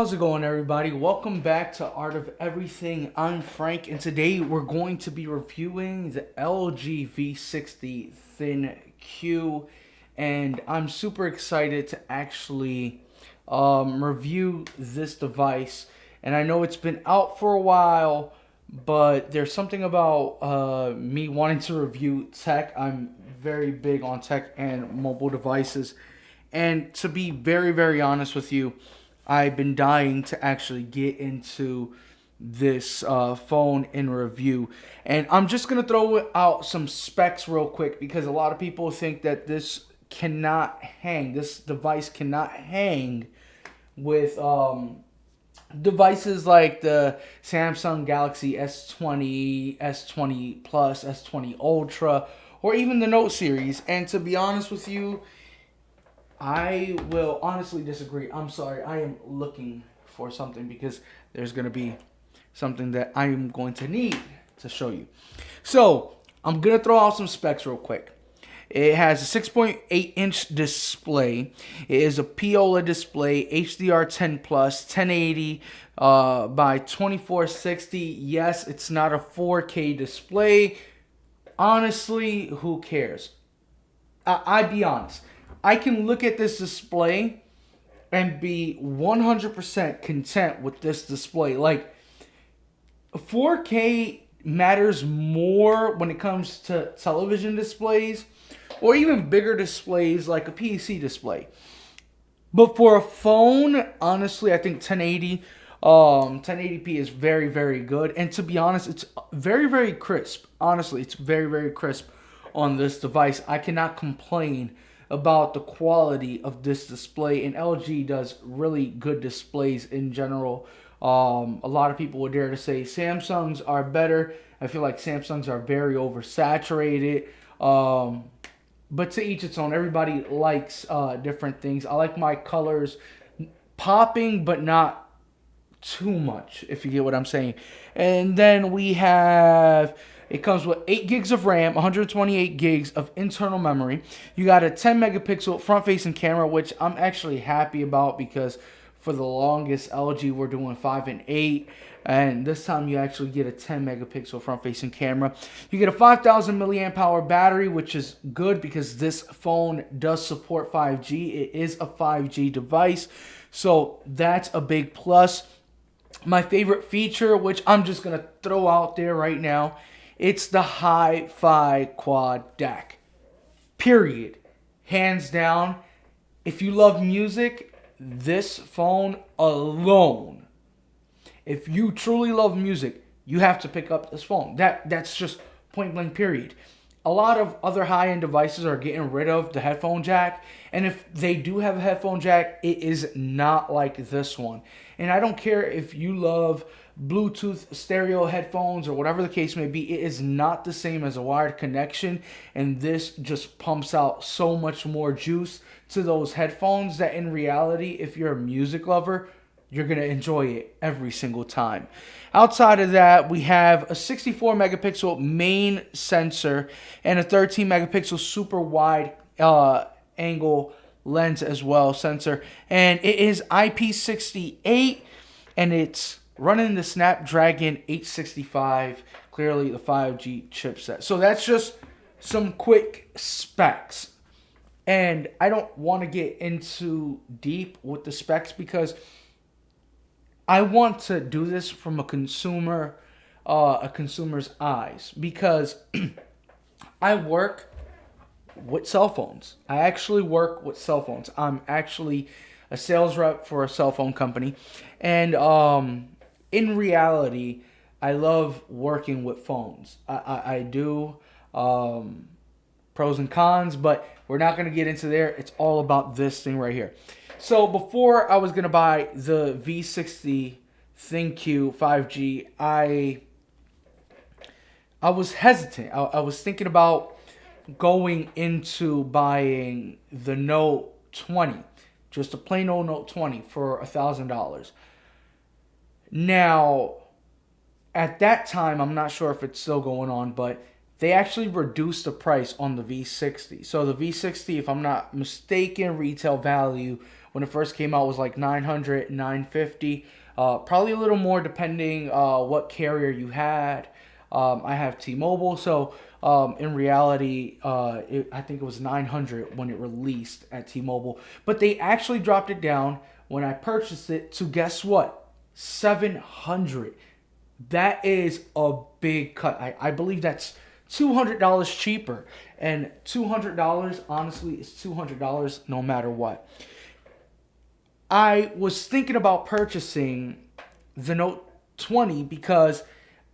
How's it going, everybody? Welcome back to Art of Everything. I'm Frank, and today we're going to be reviewing the LG V60 ThinQ, and I'm super excited to actually review this device. And I know it's been out for a while, but there's something about me wanting to review tech. I'm very big on tech and mobile devices, and to be very, very honest with you, I've been dying to actually get into this phone in review. And I'm just going to throw out some specs real quick because a lot of people think that this device cannot hang with devices like the Samsung Galaxy S20, S20 Plus, S20 Ultra, or even the Note series. And to be honest with you, I will honestly disagree. I'm sorry. I am looking for something because there's going to be something that I am going to need to show you. So, I'm going to throw out some specs real quick. It has a 6.8-inch display. It is a POLED display, HDR10+, 1080 by 2460. Yes, it's not a 4K display. Honestly, who cares? I'd be honest. I can look at this display and be 100% content with this display. Like, 4K matters more when it comes to television displays or even bigger displays like a PC display. But for a phone, honestly, I think 1080p is very, very good. And to be honest, it's very, very crisp. Honestly, it's very, very crisp on this device. I cannot complain about the quality of this display, and LG does really good displays in general. A lot of people would dare to say Samsungs are better. I feel like Samsungs are very oversaturated, but to each its own. Everybody likes different things. I like my colors popping, but not too much, if you get what I'm saying. And then we have, it comes with 8 gigs of RAM, 128 gigs of internal memory. You got a 10 megapixel front-facing camera, which I'm actually happy about because for the longest LG were doing 5 and 8, and this time you actually get a 10 megapixel front-facing camera. You get a 5,000 milliamp hour battery, which is good because this phone does support 5G. It is a 5G device, so that's a big plus. My favorite feature, which I'm just going to throw out there right now, it's the Hi-Fi quad DAC. Period. Hands down. If you love music, this phone alone. If you truly love music, you have to pick up this phone. That's just point blank period. A lot of other high-end devices are getting rid of the headphone jack, and if they do have a headphone jack, it is not like this one. And I don't care if you love Bluetooth stereo headphones or whatever the case may be, it is not the same as a wired connection, and this just pumps out so much more juice to those headphones that in reality, if you're a music lover, you're going to enjoy it every single time. Outside of that, we have a 64 megapixel main sensor and a 13 megapixel super wide angle lens as well sensor. And it is IP68, and it's running the Snapdragon 865, clearly the 5G chipset. So that's just some quick specs. And I don't want to get into deep with the specs because I want to do this from a consumer's eyes, because I work with cell phones. I actually work with cell phones. I'm actually a sales rep for a cell phone company, and in reality, I love working with phones. I do, pros and cons, but we're not going to get into there. It's all about this thing right here. So before I was going to buy the V60 ThinQ 5G, I was hesitant. I was thinking about going into buying the Note 20, just a plain old Note 20 for $1,000. Now, at that time, I'm not sure if it's still going on, but they actually reduced the price on the V60. So the V60, if I'm not mistaken, retail value when it first came out was like 900, 950. Probably a little more depending what carrier you had. I have T-Mobile, so in reality, I think it was 900 when it released at T-Mobile. But they actually dropped it down when I purchased it to, guess what? 700. That is a big cut. I believe that's $200 cheaper. And $200, honestly, is $200 no matter what. I was thinking about purchasing the Note 20 because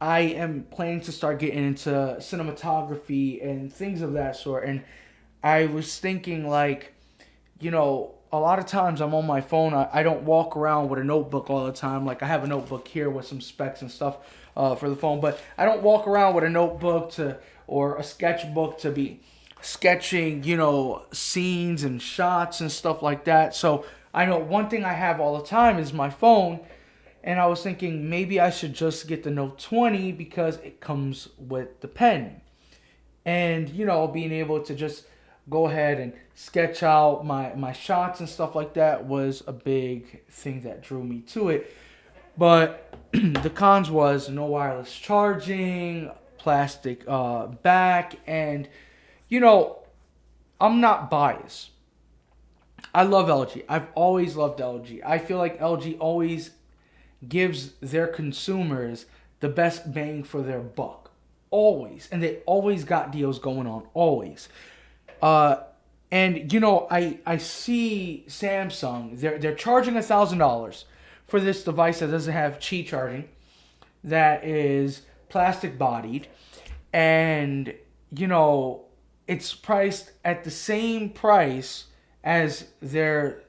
I am planning to start getting into cinematography and things of that sort. And I was thinking, like, a lot of times I'm on my phone. I don't walk around with a notebook all the time. Like, I have a notebook here with some specs and stuff for the phone, but I don't walk around with a notebook or a sketchbook to be sketching, scenes and shots and stuff like that. So I know one thing I have all the time is my phone. And I was thinking maybe I should just get the Note 20 because it comes with the pen. And, being able to just go ahead and sketch out my shots and stuff like that was a big thing that drew me to it. But the cons was no wireless charging, plastic back, and, I'm not biased. I love LG. I've always loved LG. I feel like LG always gives their consumers the best bang for their buck. Always. And they always got deals going on. Always. And I see Samsung, they're charging $1,000 for this device that doesn't have Qi charging, that is plastic bodied, and it's priced at the same price as their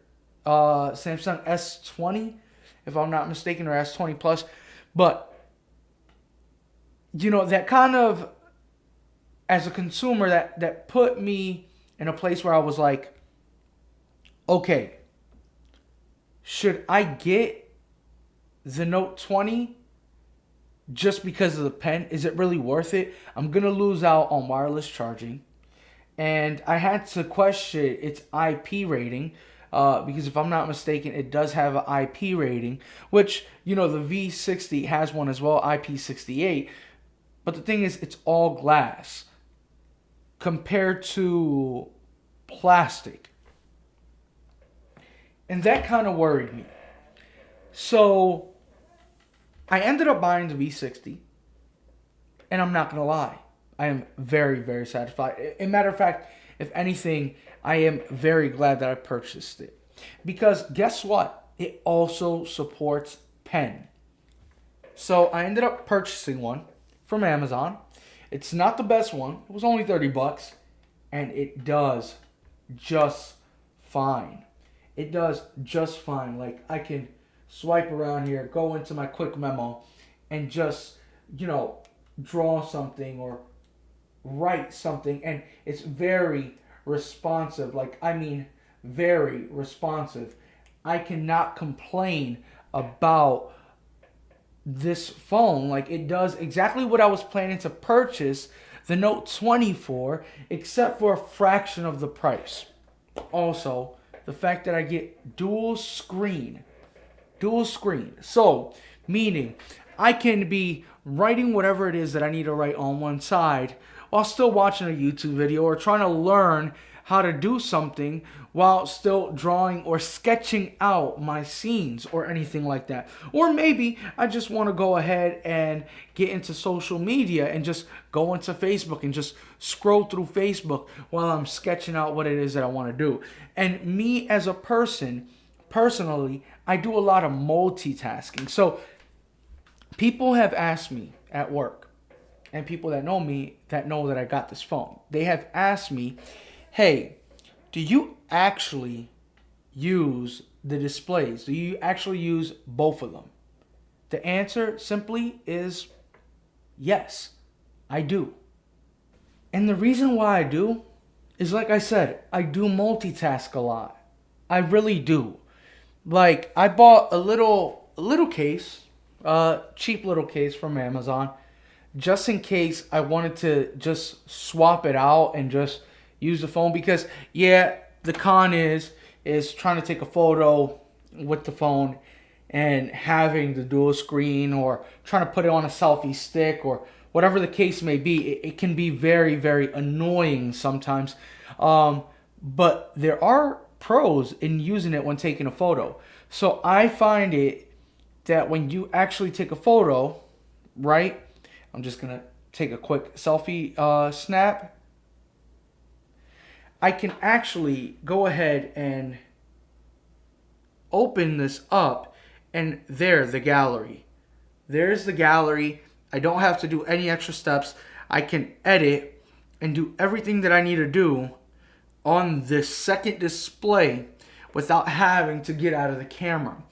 Samsung S20, if I'm not mistaken, or S20 Plus. But that kind of, as a consumer, that put me in a place where I was like, okay, should I get the Note 20 just because of the pen? Is it really worth it? I'm going to lose out on wireless charging. And I had to question its IP rating, because if I'm not mistaken, it does have an IP rating, which, the V60 has one as well, IP68. But the thing is, it's all glass compared to plastic. And that kind of worried me. So I ended up buying the V60. And I'm not going to lie, I am very, very satisfied. As a matter of fact, if anything, I am very glad that I purchased it. Because guess what? It also supports pen. So I ended up purchasing one from Amazon. It's not the best one. It was only $30. And it does just fine. It does just fine. Like, I can swipe around here, go into my quick memo, and just, draw something or write something, and it's very responsive. Like, I mean, very responsive. I cannot complain about this phone. Like, it does exactly what I was planning to purchase the Note 20 for, except for a fraction of the price. Also, the fact that I get dual screen. So, meaning I can be writing whatever it is that I need to write on one side while still watching a YouTube video or trying to learn how to do something while still drawing or sketching out my scenes or anything like that. Or maybe I just want to go ahead and get into social media and just go into Facebook and just scroll through Facebook while I'm sketching out what it is that I want to do. And me as a person, personally, I do a lot of multitasking. So people have asked me at work, and people that know me that know that I got this phone, they have asked me, hey, do you actually use the displays? Do you actually use both of them? The answer simply is yes, I do. And the reason why I do is, like I said, I do multitask a lot. I really do. Like, I bought a little case, cheap little case from Amazon, just in case I wanted to just swap it out and just use the phone. Because, yeah, the con is is trying to take a photo with the phone and having the dual screen, or trying to put it on a selfie stick, or whatever the case may be. It can be very, very annoying sometimes. But there are pros in using it when taking a photo. So I find it that when you actually take a photo, right? I'm just going to take a quick selfie snap. I can actually go ahead and open this up, and there, the gallery. There's the gallery. I don't have to do any extra steps. I can edit and do everything that I need to do on this second display without having to get out of the camera.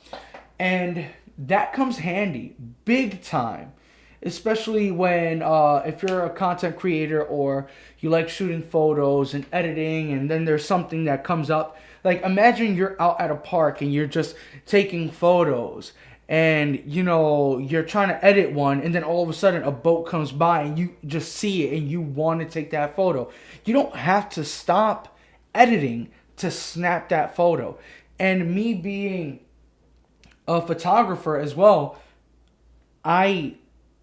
And that comes handy big time, especially when if you're a content creator or you like shooting photos and editing, and then there's something that comes up. Like, imagine you're out at a park and you're just taking photos, and you're trying to edit one, and then all of a sudden a boat comes by and you just see it and you want to take that photo. You don't have to stop editing to snap that photo. And me being a photographer as well, I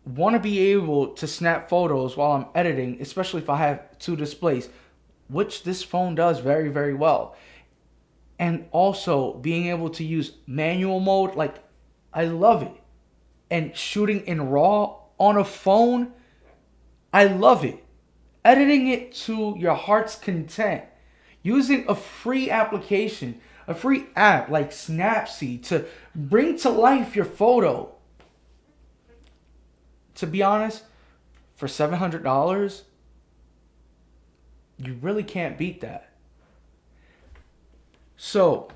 want to be able to snap photos while I'm editing, especially if I have two displays, which this phone does very, very well. And also being able to use manual mode, like, I love it. And shooting in RAW on a phone, I love it. Editing it to your heart's content. Using a free application, a free app like Snapseed to bring to life your photo. To be honest, for $700, you really can't beat that. So,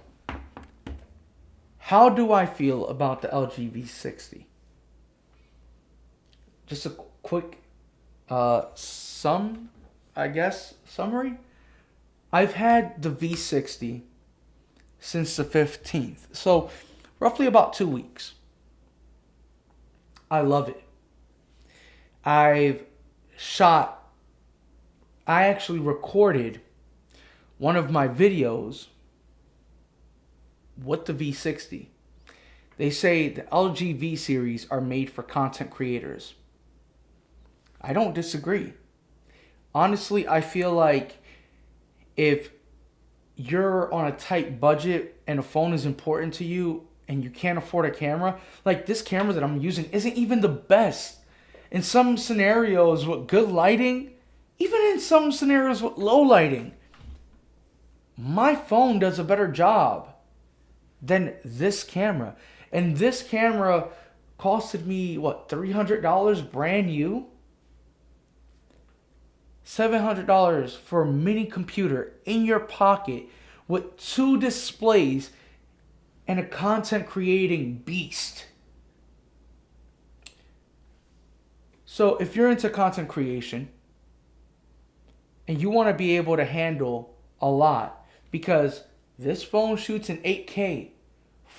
how do I feel about the LG V60? Just a quick summary. I've had the V60 since the 15th, so roughly about 2 weeks. I love it. I actually recorded one of my videos with the V60. They say the LG V series are made for content creators. I don't disagree. Honestly, I feel like if you're on a tight budget and a phone is important to you and you can't afford a camera, like this camera that I'm using isn't even the best. In some scenarios with good lighting, even in some scenarios with low lighting, my phone does a better job than this camera. And this camera costed me, what, $300 brand new? $700 for a mini computer in your pocket with two displays and a content creating beast. So if you're into content creation and you want to be able to handle a lot, because this phone shoots in 8K,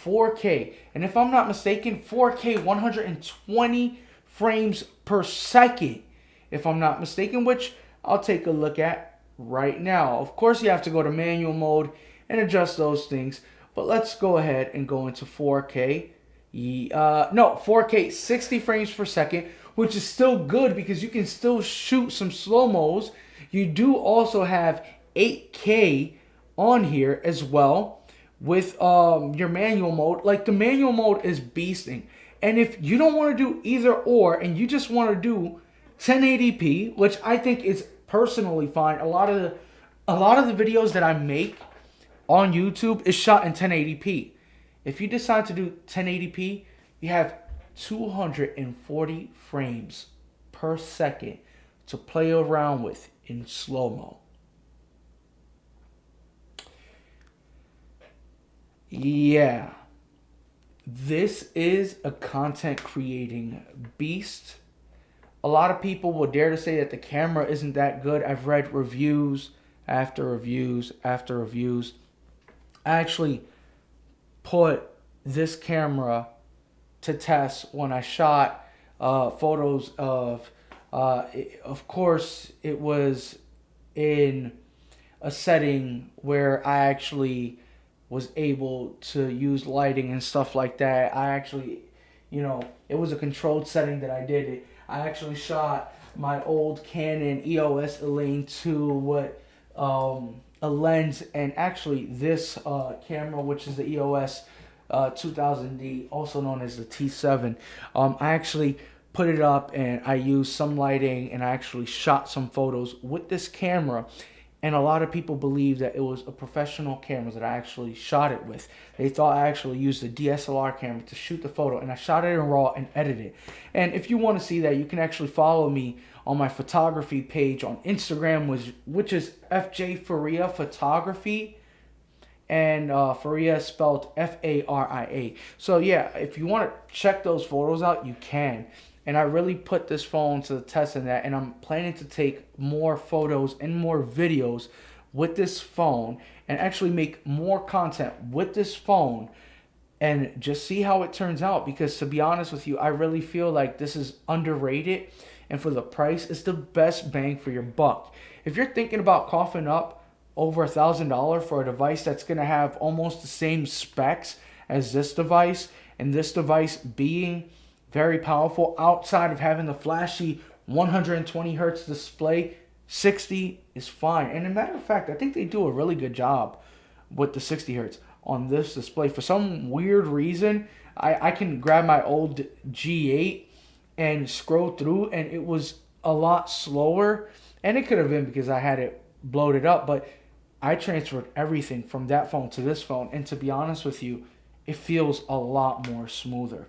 4K, and if I'm not mistaken, 4K 120 frames per second, if I'm not mistaken, which I'll take a look at right now. Of course, you have to go to manual mode and adjust those things, but let's go ahead and go into 4K. 4K 60 frames per second, which is still good because you can still shoot some slow-mos. You do also have 8K on here as well with your manual mode. Like, the manual mode is beasting. And if you don't want to do either or and you just want to do 1080p, which I think is personally fine. A lot of the videos that I make on YouTube is shot in 1080p. If you decide to do 1080p, you have 240 frames per second to play around with in slow-mo. Yeah, this is a content creating beast. A lot of people will dare to say that the camera isn't that good. I've read reviews after reviews after reviews. I actually put this camera to test when I shot photos of course, it was in a setting where I actually was able to use lighting and stuff like that. I actually, it was a controlled setting that I did it. I actually shot my old Canon EOS Elaine 2 with a lens, and actually this camera, which is the EOS 2000D, also known as the T7. I actually put it up and I used some lighting and I actually shot some photos with this camera. And a lot of people believe that it was a professional camera that I actually shot it with. They thought I actually used a DSLR camera to shoot the photo, and I shot it in RAW and edited it. And if you want to see that, you can actually follow me on my photography page on Instagram, which is FJ Faria Photography. And Faria is spelled Faria. So yeah, if you want to check those photos out, you can. And I really put this phone to the test in that, and I'm planning to take more photos and more videos with this phone and actually make more content with this phone and just see how it turns out. Because to be honest with you, I really feel like this is underrated, and for the price, it's the best bang for your buck. If you're thinking about coughing up over $1,000 for a device that's going to have almost the same specs as this device, and this device being very powerful, outside of having the flashy 120 hertz display, 60 is fine. And as a matter of fact, I think they do a really good job with the 60 hertz on this display. For some weird reason, I can grab my old G8 and scroll through, and it was a lot slower. And it could have been because I had it bloated up, but I transferred everything from that phone to this phone, and to be honest with you, it feels a lot more smoother.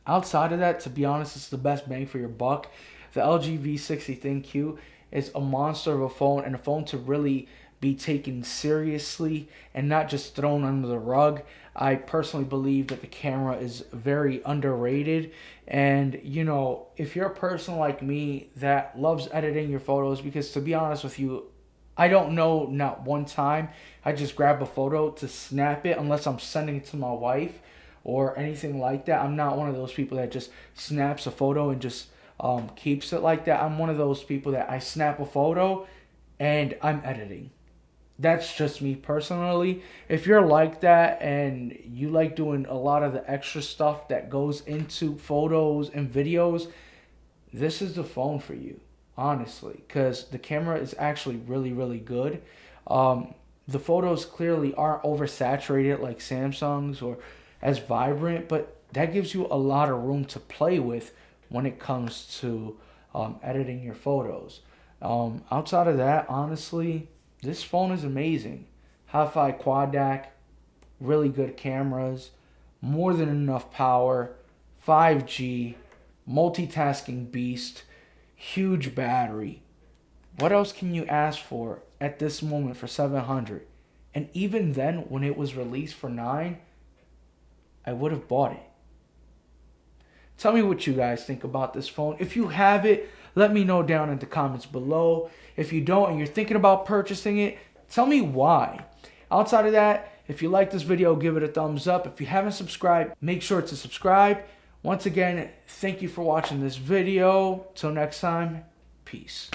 Outside of that, to be honest, it's the best bang for your buck. The LG V60 ThinQ is a monster of a phone, and a phone to really be taken seriously and not just thrown under the rug. I personally believe that the camera is very underrated. And, if you're a person like me that loves editing your photos, because to be honest with you, I don't know not one time I just grab a photo to snap it unless I'm sending it to my wife or anything like that. I'm not one of those people that just snaps a photo and just keeps it like that. I'm one of those people that I snap a photo and I'm editing. That's just me personally. If you're like that and you like doing a lot of the extra stuff that goes into photos and videos, this is the phone for you, honestly, because the camera is actually really, really good. The photos clearly aren't oversaturated like Samsung's or as vibrant, but that gives you a lot of room to play with when it comes to editing your photos. Outside of that, honestly, this phone is amazing. Hi-Fi quad DAC, really good cameras, more than enough power, 5G, multitasking beast, huge battery. What else can you ask for at this moment for $700? And even then, when it was released for $900, I would have bought it. Tell me what you guys think about this phone. If you have it, let me know down in the comments below. If you don't and you're thinking about purchasing it, tell me why. Outside of that, if you like this video, give it a thumbs up. If you haven't subscribed, make sure to subscribe. Once again, thank you for watching this video. Till next time, peace.